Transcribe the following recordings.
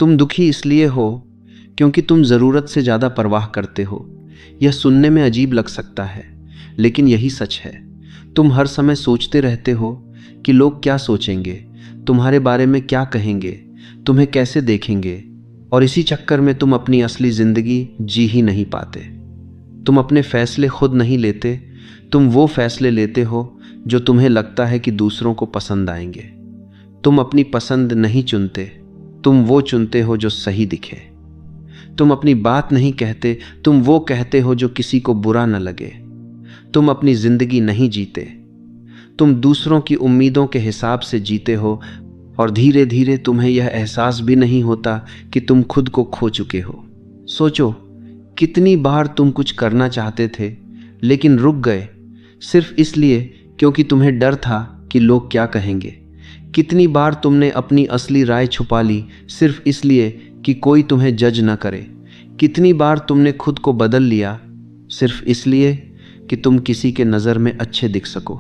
तुम दुखी इसलिए हो क्योंकि तुम ज़रूरत से ज़्यादा परवाह करते हो। यह सुनने में अजीब लग सकता है, लेकिन यही सच है। तुम हर समय सोचते रहते हो कि लोग क्या सोचेंगे, तुम्हारे बारे में क्या कहेंगे, तुम्हें कैसे देखेंगे, और इसी चक्कर में तुम अपनी असली ज़िंदगी जी ही नहीं पाते। तुम अपने फैसले खुद नहीं लेते, तुम वो फैसले लेते हो जो तुम्हें लगता है कि दूसरों को पसंद आएंगे। तुम अपनी पसंद नहीं चुनते, तुम वो चुनते हो जो सही दिखे। तुम अपनी बात नहीं कहते, तुम वो कहते हो जो किसी को बुरा न लगे। तुम अपनी जिंदगी नहीं जीते, तुम दूसरों की उम्मीदों के हिसाब से जीते हो, और धीरे धीरे तुम्हें यह एहसास भी नहीं होता कि तुम खुद को खो चुके हो। सोचो, कितनी बार तुम कुछ करना चाहते थे लेकिन रुक गए, सिर्फ इसलिए क्योंकि तुम्हें डर था कि लोग क्या कहेंगे। कितनी बार तुमने अपनी असली राय छुपा ली सिर्फ इसलिए कि कोई तुम्हें जज न करे। कितनी बार तुमने खुद को बदल लिया सिर्फ इसलिए कि तुम किसी के नज़र में अच्छे दिख सको।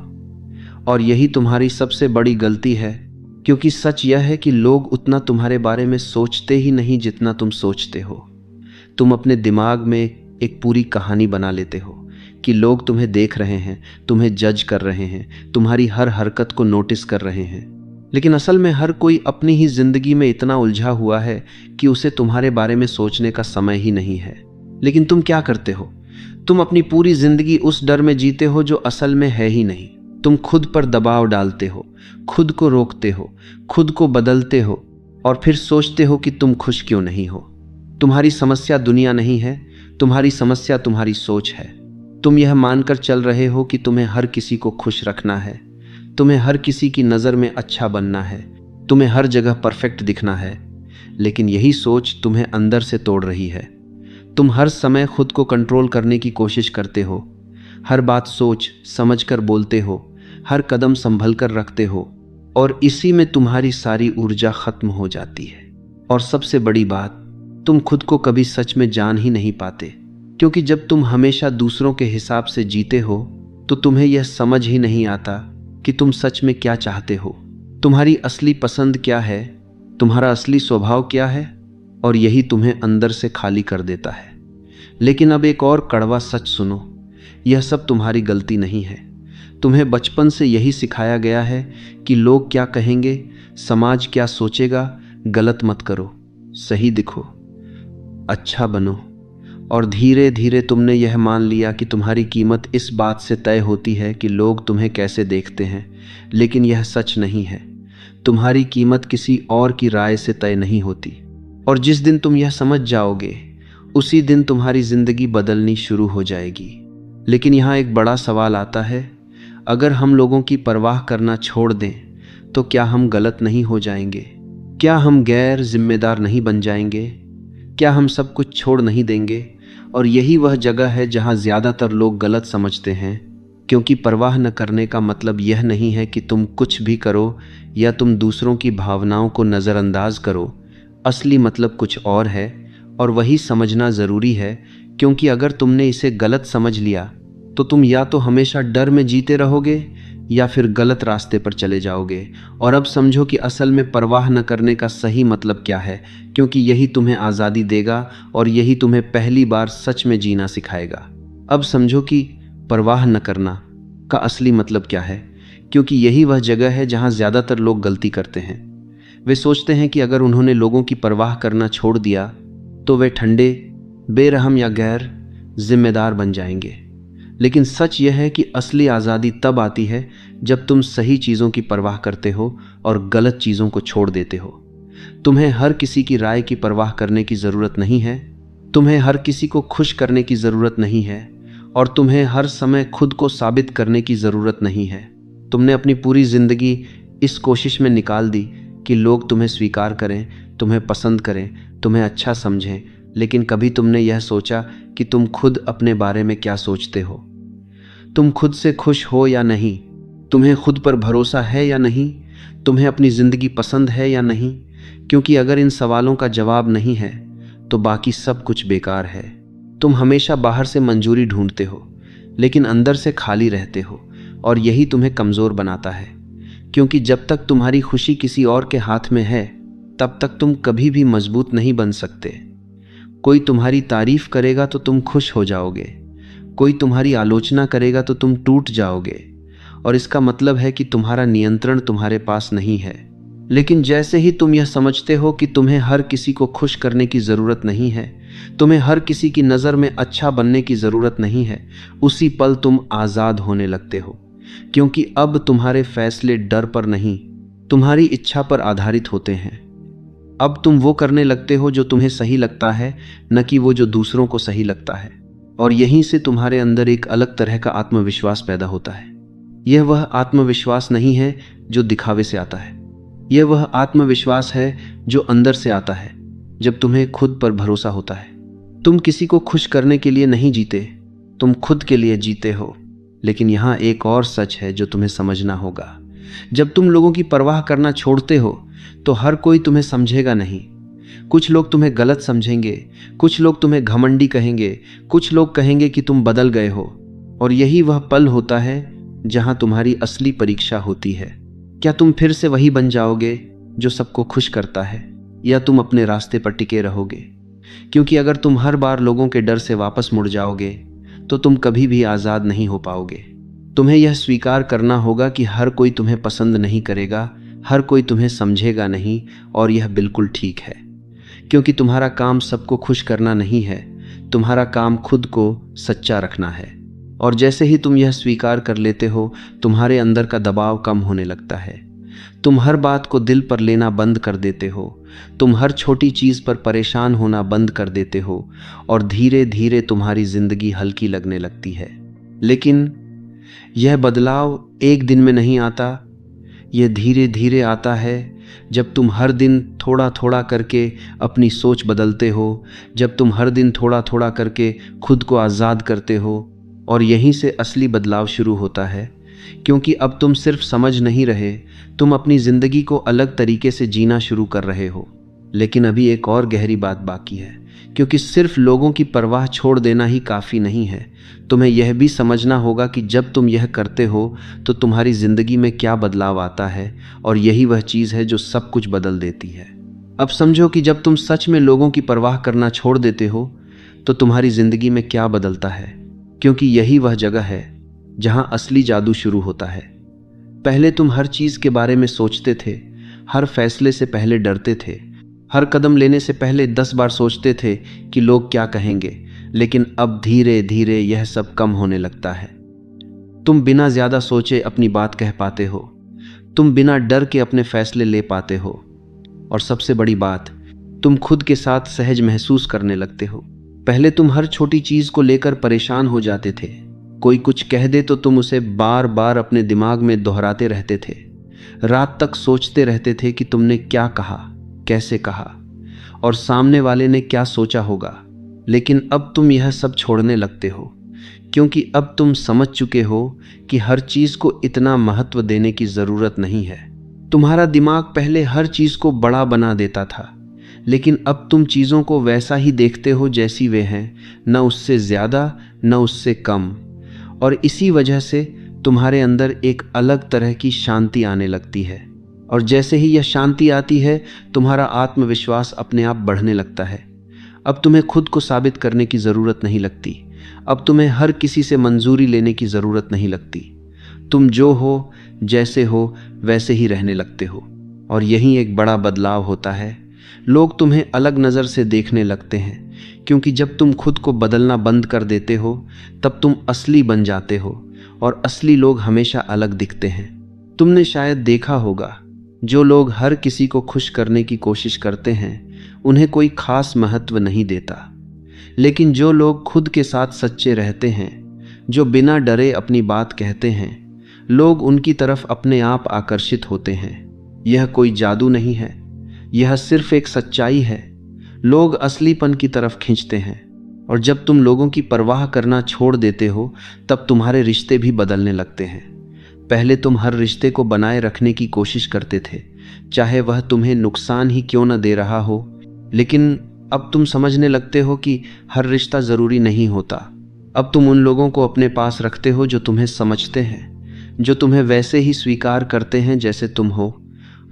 और यही तुम्हारी सबसे बड़ी गलती है, क्योंकि सच यह है कि लोग उतना तुम्हारे बारे में सोचते ही नहीं जितना तुम सोचते हो। तुम अपने दिमाग में एक पूरी कहानी बना लेते हो कि लोग तुम्हें देख रहे हैं, तुम्हें जज कर रहे हैं, तुम्हारी हर हरकत को नोटिस कर रहे हैं। लेकिन असल में हर कोई अपनी ही जिंदगी में इतना उलझा हुआ है कि उसे तुम्हारे बारे में सोचने का समय ही नहीं है। लेकिन तुम क्या करते हो? तुम अपनी पूरी जिंदगी उस डर में जीते हो जो असल में है ही नहीं। तुम खुद पर दबाव डालते हो, खुद को रोकते हो, खुद को बदलते हो, और फिर सोचते हो कि तुम खुश क्यों नहीं हो। तुम्हारी समस्या दुनिया नहीं है, तुम्हारी समस्या तुम्हारी सोच है। तुम यह मानकर चल रहे हो कि तुम्हें हर किसी को खुश रखना है, तुम्हें हर किसी की नज़र में अच्छा बनना है, तुम्हें हर जगह परफेक्ट दिखना है। लेकिन यही सोच तुम्हें अंदर से तोड़ रही है। तुम हर समय खुद को कंट्रोल करने की कोशिश करते हो, हर बात सोच समझ कर बोलते हो, हर कदम संभल कर रखते हो, और इसी में तुम्हारी सारी ऊर्जा खत्म हो जाती है। और सबसे बड़ी बात, तुम खुद को कभी सच में जान ही नहीं पाते, क्योंकि जब तुम हमेशा दूसरों के हिसाब से जीते हो तो तुम्हें यह समझ ही नहीं आता कि तुम सच में क्या चाहते हो, तुम्हारी असली पसंद क्या है, तुम्हारा असली स्वभाव क्या है, और यही तुम्हें अंदर से खाली कर देता है। लेकिन अब एक और कड़वा सच सुनो, यह सब तुम्हारी गलती नहीं है। तुम्हें बचपन से यही सिखाया गया है कि लोग क्या कहेंगे, समाज क्या सोचेगा। गलत मत करो, सही दिखो, अच्छा बनो, और धीरे धीरे तुमने यह मान लिया कि तुम्हारी कीमत इस बात से तय होती है कि लोग तुम्हें कैसे देखते हैं। लेकिन यह सच नहीं है। तुम्हारी कीमत किसी और की राय से तय नहीं होती। और जिस दिन तुम यह समझ जाओगे, उसी दिन तुम्हारी जिंदगी बदलनी शुरू हो जाएगी। लेकिन यहाँ एक बड़ा सवाल आता है, अगर हम लोगों की परवाह करना छोड़ दें तो क्या हम गलत नहीं हो जाएंगे? क्या हम गैर जिम्मेदार नहीं बन जाएंगे? क्या हम सब कुछ छोड़ नहीं देंगे? और यही वह जगह है जहाँ ज़्यादातर लोग गलत समझते हैं, क्योंकि परवाह न करने का मतलब यह नहीं है कि तुम कुछ भी करो या तुम दूसरों की भावनाओं को नज़रअंदाज करो। असली मतलब कुछ और है, और वही समझना ज़रूरी है, क्योंकि अगर तुमने इसे गलत समझ लिया तो तुम या तो हमेशा डर में जीते रहोगे या फिर गलत रास्ते पर चले जाओगे। और अब समझो कि असल में परवाह न करने का सही मतलब क्या है, क्योंकि यही तुम्हें आज़ादी देगा और यही तुम्हें पहली बार सच में जीना सिखाएगा। अब समझो कि परवाह न करना का असली मतलब क्या है, क्योंकि यही वह जगह है जहाँ ज़्यादातर लोग गलती करते हैं। वे सोचते हैं कि अगर उन्होंने लोगों की परवाह करना छोड़ दिया तो वे ठंडे, बेरहम या गैर जिम्मेदार बन जाएंगे। लेकिन सच यह है कि असली आज़ादी तब आती है जब तुम सही चीज़ों की परवाह करते हो और गलत चीज़ों को छोड़ देते हो। तुम्हें हर किसी की राय की परवाह करने की ज़रूरत नहीं है, तुम्हें हर किसी को खुश करने की ज़रूरत नहीं है, और तुम्हें हर समय खुद को साबित करने की ज़रूरत नहीं है। तुमने अपनी पूरी ज़िंदगी इस कोशिश में निकाल दी कि लोग तुम्हें स्वीकार करें, तुम्हें पसंद करें, तुम्हें अच्छा समझें, लेकिन कभी तुमने यह सोचा कि तुम खुद अपने बारे में क्या सोचते हो? तुम खुद से खुश हो या नहीं? तुम्हें खुद पर भरोसा है या नहीं? तुम्हें अपनी ज़िंदगी पसंद है या नहीं? क्योंकि अगर इन सवालों का जवाब नहीं है तो बाकी सब कुछ बेकार है। तुम हमेशा बाहर से मंजूरी ढूंढते हो, लेकिन अंदर से खाली रहते हो, और यही तुम्हें कमज़ोर बनाता है। क्योंकि जब तक तुम्हारी खुशी किसी और के हाथ में है तब तक तुम कभी भी मजबूत नहीं बन सकते। कोई तुम्हारी तारीफ करेगा तो तुम खुश हो जाओगे, कोई तुम्हारी आलोचना करेगा तो तुम टूट जाओगे, और इसका मतलब है कि तुम्हारा नियंत्रण तुम्हारे पास नहीं है। लेकिन जैसे ही तुम यह समझते हो कि तुम्हें हर किसी को खुश करने की ज़रूरत नहीं है, तुम्हें हर किसी की नज़र में अच्छा बनने की ज़रूरत नहीं है, उसी पल तुम आज़ाद होने लगते हो। क्योंकि अब तुम्हारे फैसले डर पर नहीं, तुम्हारी इच्छा पर आधारित होते हैं। अब तुम वो करने लगते हो जो तुम्हें सही लगता है, न कि वो जो दूसरों को सही लगता है। और यहीं से तुम्हारे अंदर एक अलग तरह का आत्मविश्वास पैदा होता है। यह वह आत्मविश्वास नहीं है जो दिखावे से आता है, यह वह आत्मविश्वास है जो अंदर से आता है, जब तुम्हें खुद पर भरोसा होता है। तुम किसी को खुश करने के लिए नहीं जीते, तुम खुद के लिए जीते हो। लेकिन यहाँ एक और सच है जो तुम्हें समझना होगा। जब तुम लोगों की परवाह करना छोड़ते हो तो हर कोई तुम्हें समझेगा नहीं। कुछ लोग तुम्हें गलत समझेंगे, कुछ लोग तुम्हें घमंडी कहेंगे, कुछ लोग कहेंगे कि तुम बदल गए हो। और यही वह पल होता है जहां तुम्हारी असली परीक्षा होती है। क्या तुम फिर से वही बन जाओगे जो सबको खुश करता है, या तुम अपने रास्ते पर टिके रहोगे? क्योंकि अगर तुम हर बार लोगों के डर से वापस मुड़ जाओगे तो तुम कभी भी आज़ाद नहीं हो पाओगे। तुम्हें यह स्वीकार करना होगा कि हर कोई तुम्हें पसंद नहीं करेगा, हर कोई तुम्हें समझेगा नहीं, और यह बिल्कुल ठीक है। क्योंकि तुम्हारा काम सबको खुश करना नहीं है, तुम्हारा काम खुद को सच्चा रखना है। और जैसे ही तुम यह स्वीकार कर लेते हो, तुम्हारे अंदर का दबाव कम होने लगता है। तुम हर बात को दिल पर लेना बंद कर देते हो, तुम हर छोटी चीज़ पर परेशान होना बंद कर देते हो, और धीरे धीरे तुम्हारी जिंदगी हल्की लगने लगती है। लेकिन यह बदलाव एक दिन में नहीं आता, यह धीरे धीरे आता है। जब तुम हर दिन थोड़ा थोड़ा करके अपनी सोच बदलते हो, जब तुम हर दिन थोड़ा थोड़ा करके खुद को आज़ाद करते हो, और यहीं से असली बदलाव शुरू होता है। क्योंकि अब तुम सिर्फ समझ नहीं रहे, तुम अपनी ज़िंदगी को अलग तरीके से जीना शुरू कर रहे हो। लेकिन अभी एक और गहरी बात बाकी है, क्योंकि सिर्फ लोगों की परवाह छोड़ देना ही काफ़ी नहीं है। तुम्हें यह भी समझना होगा कि जब तुम यह करते हो तो तुम्हारी ज़िंदगी में क्या बदलाव आता है, और यही वह चीज़ है जो सब कुछ बदल देती है। अब समझो कि जब तुम सच में लोगों की परवाह करना छोड़ देते हो तो तुम्हारी ज़िंदगी में क्या बदलता है, क्योंकि यही वह जगह है जहाँ असली जादू शुरू होता है। पहले तुम हर चीज़ के बारे में सोचते थे, हर फैसले से पहले डरते थे, हर कदम लेने से पहले 10 बार सोचते थे कि लोग क्या कहेंगे। लेकिन अब धीरे धीरे यह सब कम होने लगता है। तुम बिना ज़्यादा सोचे अपनी बात कह पाते हो, तुम बिना डर के अपने फैसले ले पाते हो, और सबसे बड़ी बात, तुम खुद के साथ सहज महसूस करने लगते हो। पहले तुम हर छोटी चीज़ को लेकर परेशान हो जाते थे। कोई कुछ कह दे तो तुम उसे बार बार अपने दिमाग में दोहराते रहते थे, रात तक सोचते रहते थे कि तुमने क्या कहा, कैसे कहा, और सामने वाले ने क्या सोचा होगा। लेकिन अब तुम यह सब छोड़ने लगते हो, क्योंकि अब तुम समझ चुके हो कि हर चीज़ को इतना महत्व देने की ज़रूरत नहीं है। तुम्हारा दिमाग पहले हर चीज़ को बड़ा बना देता था, लेकिन अब तुम चीज़ों को वैसा ही देखते हो जैसी वे हैं, न उससे ज़्यादा न उससे कम। और इसी वजह से तुम्हारे अंदर एक अलग तरह की शांति आने लगती है। और जैसे ही यह शांति आती है, तुम्हारा आत्मविश्वास अपने आप बढ़ने लगता है। अब तुम्हें खुद को साबित करने की ज़रूरत नहीं लगती, अब तुम्हें हर किसी से मंजूरी लेने की ज़रूरत नहीं लगती। तुम जो हो, जैसे हो, वैसे ही रहने लगते हो। और यही एक बड़ा बदलाव होता है। लोग तुम्हें अलग नज़र से देखने लगते हैं, क्योंकि जब तुम खुद को बदलना बंद कर देते हो तब तुम असली बन जाते हो, और असली लोग हमेशा अलग दिखते हैं। तुमने शायद देखा होगा, जो लोग हर किसी को खुश करने की कोशिश करते हैं उन्हें कोई खास महत्व नहीं देता। लेकिन जो लोग खुद के साथ सच्चे रहते हैं, जो बिना डरे अपनी बात कहते हैं, लोग उनकी तरफ अपने आप आकर्षित होते हैं। यह कोई जादू नहीं है, यह सिर्फ एक सच्चाई है। लोग असलीपन की तरफ खींचते हैं, और जब तुम लोगों की परवाह करना छोड़ देते हो तब तुम्हारे रिश्ते भी बदलने लगते हैं। पहले तुम हर रिश्ते को बनाए रखने की कोशिश करते थे, चाहे वह तुम्हें नुकसान ही क्यों न दे रहा हो। लेकिन अब तुम समझने लगते हो कि हर रिश्ता ज़रूरी नहीं होता। अब तुम उन लोगों को अपने पास रखते हो जो तुम्हें समझते हैं, जो तुम्हें वैसे ही स्वीकार करते हैं जैसे तुम हो,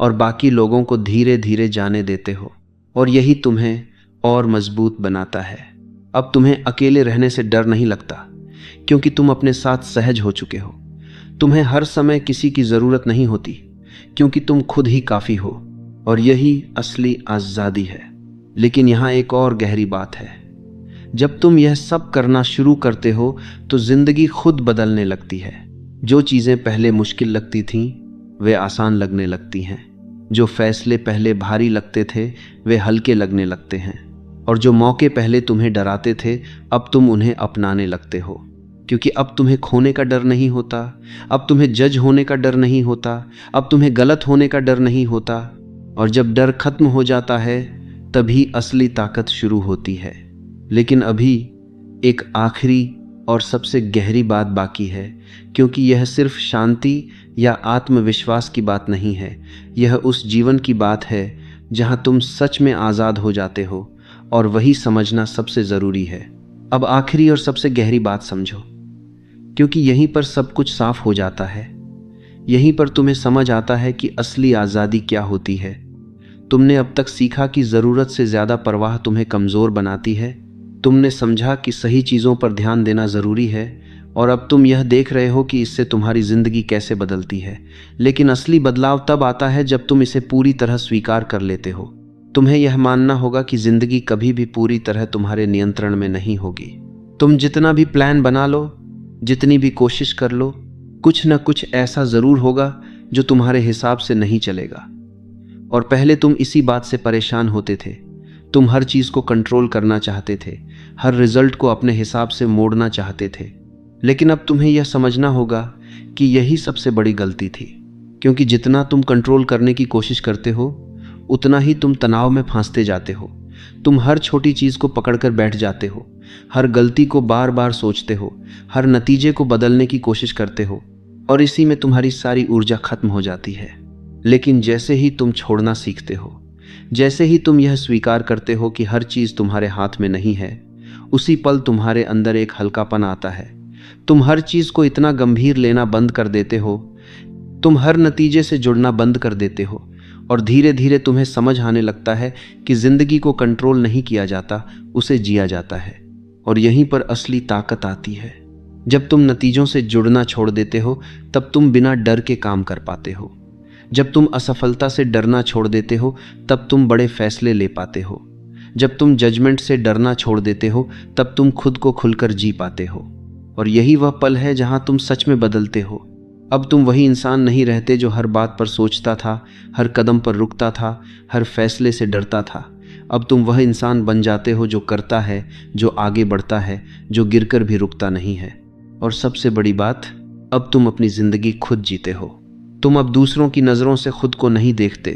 और बाकी लोगों को धीरे धीरे जाने देते हो, और यही तुम्हें और मजबूत बनाता है। अब तुम्हें अकेले रहने से डर नहीं लगता, क्योंकि तुम अपने साथ सहज हो चुके हो। तुम्हें हर समय किसी की ज़रूरत नहीं होती, क्योंकि तुम खुद ही काफ़ी हो, और यही असली आज़ादी है। लेकिन यहाँ एक और गहरी बात है। जब तुम यह सब करना शुरू करते हो तो ज़िंदगी खुद बदलने लगती है। जो चीज़ें पहले मुश्किल लगती थीं वे आसान लगने लगती हैं। जो फैसले पहले भारी लगते थे वे हल्के लगने लगते हैं, और जो मौके पहले तुम्हें डराते थे अब तुम उन्हें अपनाने लगते हो। क्योंकि अब तुम्हें खोने का डर नहीं होता, अब तुम्हें जज होने का डर नहीं होता, अब तुम्हें गलत होने का डर नहीं होता। और जब डर खत्म हो जाता है तभी असली ताकत शुरू होती है। लेकिन अभी एक आखिरी और सबसे गहरी बात बाकी है, क्योंकि यह सिर्फ शांति या आत्मविश्वास की बात नहीं है। यह उस जीवन की बात है जहां तुम सच में आज़ाद हो जाते हो, और वही समझना सबसे ज़रूरी है। अब आखिरी और सबसे गहरी बात समझो, क्योंकि यहीं पर सब कुछ साफ हो जाता है। यहीं पर तुम्हें समझ आता है कि असली आज़ादी क्या होती है। तुमने अब तक सीखा कि ज़रूरत से ज़्यादा परवाह तुम्हें कमज़ोर बनाती है। तुमने समझा कि सही चीज़ों पर ध्यान देना ज़रूरी है, और अब तुम यह देख रहे हो कि इससे तुम्हारी ज़िंदगी कैसे बदलती है। लेकिन असली बदलाव तब आता है जब तुम इसे पूरी तरह स्वीकार कर लेते हो। तुम्हें यह मानना होगा कि ज़िंदगी कभी भी पूरी तरह तुम्हारे नियंत्रण में नहीं होगी। तुम जितना भी प्लान बना लो, जितनी भी कोशिश कर लो, कुछ न कुछ ऐसा ज़रूर होगा जो तुम्हारे हिसाब से नहीं चलेगा। और पहले तुम इसी बात से परेशान होते थे। तुम हर चीज़ को कंट्रोल करना चाहते थे, हर रिजल्ट को अपने हिसाब से मोड़ना चाहते थे। लेकिन अब तुम्हें यह समझना होगा कि यही सबसे बड़ी गलती थी, क्योंकि जितना तुम कंट्रोल करने की कोशिश करते हो उतना ही तुम तनाव में फंसते जाते हो। तुम हर छोटी चीज़ को पकड़कर बैठ जाते हो, हर गलती को बार बार सोचते हो, हर नतीजे को बदलने की कोशिश करते हो, और इसी में तुम्हारी सारी ऊर्जा खत्म हो जाती है। लेकिन जैसे ही तुम छोड़ना सीखते हो, जैसे ही तुम यह स्वीकार करते हो कि हर चीज़ तुम्हारे हाथ में नहीं है, उसी पल तुम्हारे अंदर एक हल्कापन आता है। तुम हर चीज़ को इतना गंभीर लेना बंद कर देते हो, तुम हर नतीजे से जुड़ना बंद कर देते हो, और धीरे धीरे तुम्हें समझ आने लगता है कि ज़िंदगी को कंट्रोल नहीं किया जाता, उसे जिया जाता है। और यहीं पर असली ताकत आती है। जब तुम नतीजों से जुड़ना छोड़ देते हो तब तुम बिना डर के काम कर पाते हो। जब तुम असफलता से डरना छोड़ देते हो तब तुम बड़े फैसले ले पाते हो। जब तुम जजमेंट से डरना छोड़ देते हो तब तुम खुद को खुलकर जी पाते हो। और यही वह पल है जहां तुम सच में बदलते हो। अब तुम वही इंसान नहीं रहते जो हर बात पर सोचता था, हर कदम पर रुकता था, हर फैसले से डरता था। अब तुम वह इंसान बन जाते हो जो करता है, जो आगे बढ़ता है, जो गिरकर भी रुकता नहीं है। और सबसे बड़ी बात, अब तुम अपनी ज़िंदगी खुद जीते हो। तुम अब दूसरों की नज़रों से खुद को नहीं देखते,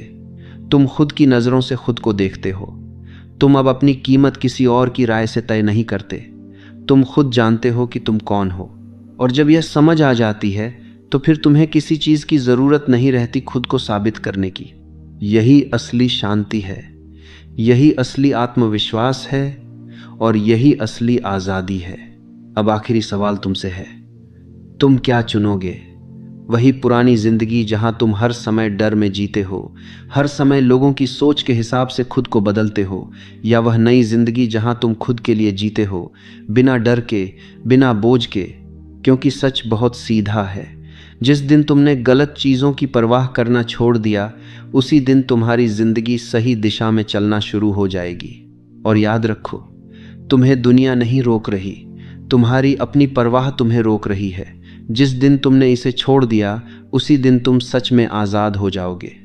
तुम खुद की नज़रों से खुद को देखते हो। तुम अब अपनी कीमत किसी और की राय से तय नहीं करते, तुम खुद जानते हो कि तुम कौन हो। और जब यह समझ आ जाती है तो फिर तुम्हें किसी चीज़ की ज़रूरत नहीं रहती खुद को साबित करने की। यही असली शांति है, यही असली आत्मविश्वास है, और यही असली आज़ादी है। अब आखिरी सवाल तुमसे है, तुम क्या चुनोगे? वही पुरानी ज़िंदगी जहां तुम हर समय डर में जीते हो, हर समय लोगों की सोच के हिसाब से खुद को बदलते हो, या वह नई ज़िंदगी जहां तुम खुद के लिए जीते हो, बिना डर के, बिना बोझ के? क्योंकि सच बहुत सीधा है। जिस दिन तुमने गलत चीज़ों की परवाह करना छोड़ दिया, उसी दिन तुम्हारी ज़िंदगी सही दिशा में चलना शुरू हो जाएगी। और याद रखो, तुम्हें दुनिया नहीं रोक रही, तुम्हारी अपनी परवाह तुम्हें रोक रही है। जिस दिन तुमने इसे छोड़ दिया, उसी दिन तुम सच में आज़ाद हो जाओगे।